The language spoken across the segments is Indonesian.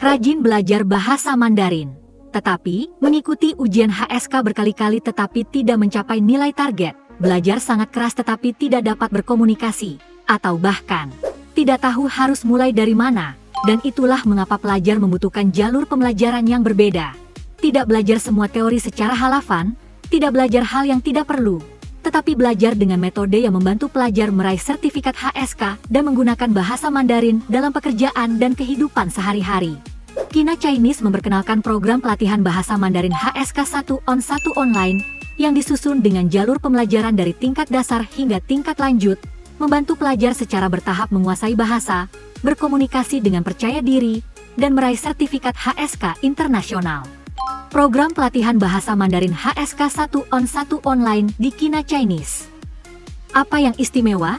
Rajin belajar bahasa Mandarin. Tetapi, mengikuti ujian HSK berkali-kali tetapi tidak mencapai nilai target. Belajar sangat keras tetapi tidak dapat berkomunikasi. Atau bahkan, tidak tahu harus mulai dari mana. Dan itulah mengapa pelajar membutuhkan jalur pembelajaran yang berbeda. Tidak belajar semua teori secara hafal, tidak belajar hal yang tidak perlu. Tetapi belajar dengan metode yang membantu pelajar meraih sertifikat HSK dan menggunakan bahasa Mandarin dalam pekerjaan dan kehidupan sehari-hari. Kina Chinese memperkenalkan program pelatihan bahasa Mandarin HSK 1 on 1 online yang disusun dengan jalur pembelajaran dari tingkat dasar hingga tingkat lanjut, membantu pelajar secara bertahap menguasai bahasa, berkomunikasi dengan percaya diri, dan meraih sertifikat HSK internasional. Program pelatihan bahasa Mandarin HSK 1 on 1 online di Kina Chinese. Apa yang istimewa?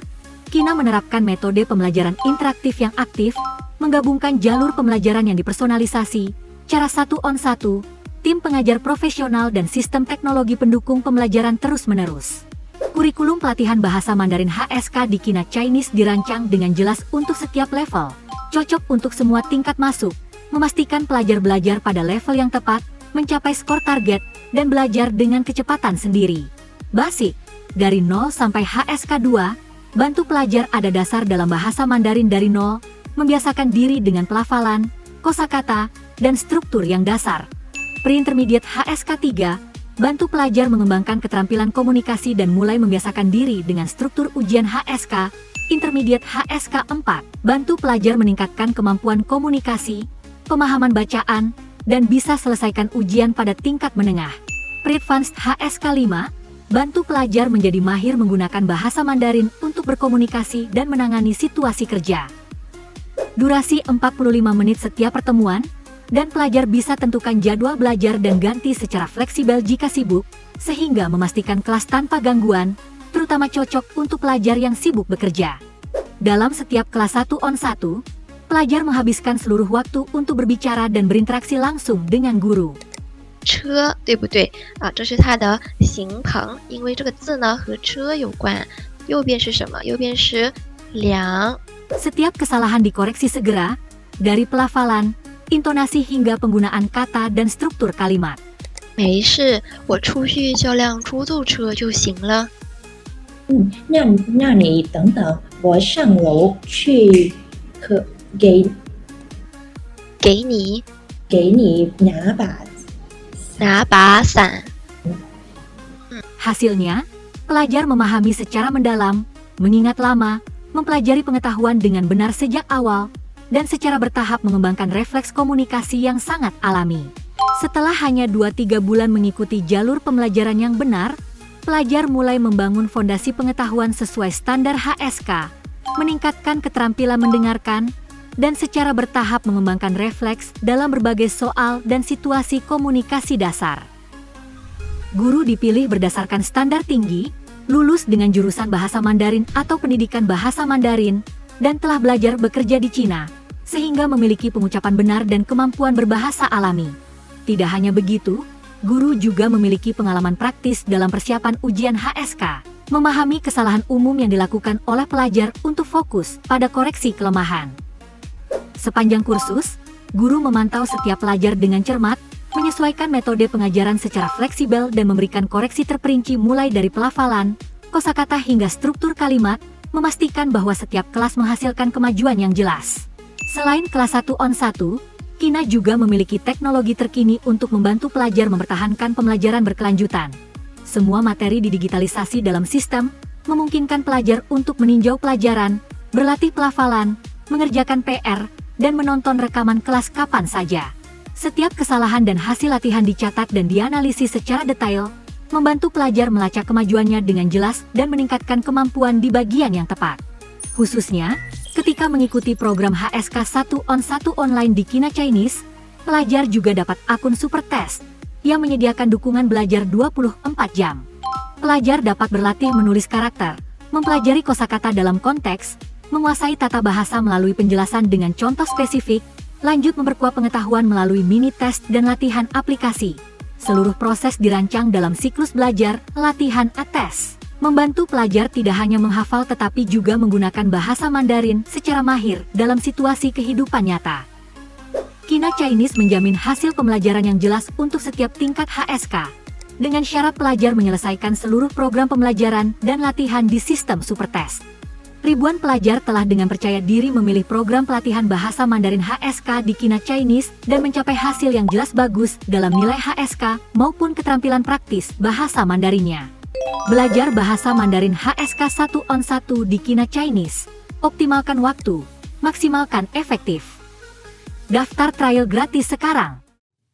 Kina menerapkan metode pembelajaran interaktif yang aktif, menggabungkan jalur pembelajaran yang dipersonalisasi, cara 1 on 1, tim pengajar profesional dan sistem teknologi pendukung pembelajaran terus-menerus. Kurikulum pelatihan bahasa Mandarin HSK di Kina Chinese dirancang dengan jelas untuk setiap level, cocok untuk semua tingkat masuk, memastikan pelajar belajar pada level yang tepat, mencapai skor target, dan belajar dengan kecepatan sendiri. Basic, dari 0 sampai HSK 2, bantu pelajar ada dasar dalam bahasa Mandarin dari 0, membiasakan diri dengan pelafalan, kosakata, dan struktur yang dasar. Pre-intermediate HSK 3, bantu pelajar mengembangkan keterampilan komunikasi dan mulai membiasakan diri dengan struktur ujian HSK. Intermediate HSK 4, bantu pelajar meningkatkan kemampuan komunikasi, pemahaman bacaan, dan bisa selesaikan ujian pada tingkat menengah. Pre-advanced HSK 5, bantu pelajar menjadi mahir menggunakan bahasa Mandarin untuk berkomunikasi dan menangani situasi kerja. Durasi 45 menit setiap pertemuan, dan pelajar bisa tentukan jadwal belajar dan ganti secara fleksibel jika sibuk, sehingga memastikan kelas tanpa gangguan, terutama cocok untuk pelajar yang sibuk bekerja. Dalam setiap kelas 1 on 1, pelajar menghabiskan seluruh waktu untuk berbicara dan berinteraksi langsung dengan guru. 车对不对啊？这是它的形旁，因为这个字呢和车有关。右边是什么？右边是两。 Setiap kesalahan dikoreksi segera, dari pelafalan, intonasi hingga penggunaan kata dan struktur kalimat. 没事，我出去叫辆出租车就行了。那你等等，我上楼去给你拿把伞。 Hasilnya, pelajar memahami secara mendalam, mengingat lama, mempelajari pengetahuan dengan benar sejak awal, dan secara bertahap mengembangkan refleks komunikasi yang sangat alami. Setelah hanya 2-3 bulan mengikuti jalur pembelajaran yang benar, pelajar mulai membangun fondasi pengetahuan sesuai standar HSK, meningkatkan keterampilan mendengarkan, dan secara bertahap mengembangkan refleks dalam berbagai soal dan situasi komunikasi dasar. Guru dipilih berdasarkan standar tinggi, lulus dengan jurusan bahasa Mandarin atau pendidikan bahasa Mandarin, dan telah belajar bekerja di Cina, sehingga memiliki pengucapan benar dan kemampuan berbahasa alami. Tidak hanya begitu, guru juga memiliki pengalaman praktis dalam persiapan ujian HSK, memahami kesalahan umum yang dilakukan oleh pelajar untuk fokus pada koreksi kelemahan. Sepanjang kursus, guru memantau setiap pelajar dengan cermat, menyesuaikan metode pengajaran secara fleksibel dan memberikan koreksi terperinci mulai dari pelafalan, kosakata hingga struktur kalimat, memastikan bahwa setiap kelas menghasilkan kemajuan yang jelas. Selain kelas 1 on 1, Kina juga memiliki teknologi terkini untuk membantu pelajar mempertahankan pembelajaran berkelanjutan. Semua materi didigitalisasi dalam sistem, memungkinkan pelajar untuk meninjau pelajaran, berlatih pelafalan, mengerjakan PR, dan menonton rekaman kelas kapan saja. Setiap kesalahan dan hasil latihan dicatat dan dianalisis secara detail, membantu pelajar melacak kemajuannya dengan jelas dan meningkatkan kemampuan di bagian yang tepat. Khususnya, ketika mengikuti program HSK 1 on 1 online di Kina Chinese, pelajar juga dapat akun Super Test yang menyediakan dukungan belajar 24 jam. Pelajar dapat berlatih menulis karakter, mempelajari kosakata dalam konteks, menguasai tata bahasa melalui penjelasan dengan contoh spesifik, lanjut memperkuat pengetahuan melalui mini test dan latihan aplikasi. Seluruh proses dirancang dalam siklus belajar, latihan, tes. Membantu pelajar tidak hanya menghafal tetapi juga menggunakan bahasa Mandarin secara mahir dalam situasi kehidupan nyata. Kina Chinese menjamin hasil pembelajaran yang jelas untuk setiap tingkat HSK. Dengan syarat pelajar menyelesaikan seluruh program pembelajaran dan latihan di sistem Supertest. Ribuan pelajar telah dengan percaya diri memilih program pelatihan bahasa Mandarin HSK di Kina Chinese dan mencapai hasil yang jelas bagus dalam nilai HSK maupun keterampilan praktis bahasa Mandarinnya. Belajar bahasa Mandarin HSK 1-on-1 di Kina Chinese. Optimalkan waktu, maksimalkan efektif. Daftar trial gratis sekarang.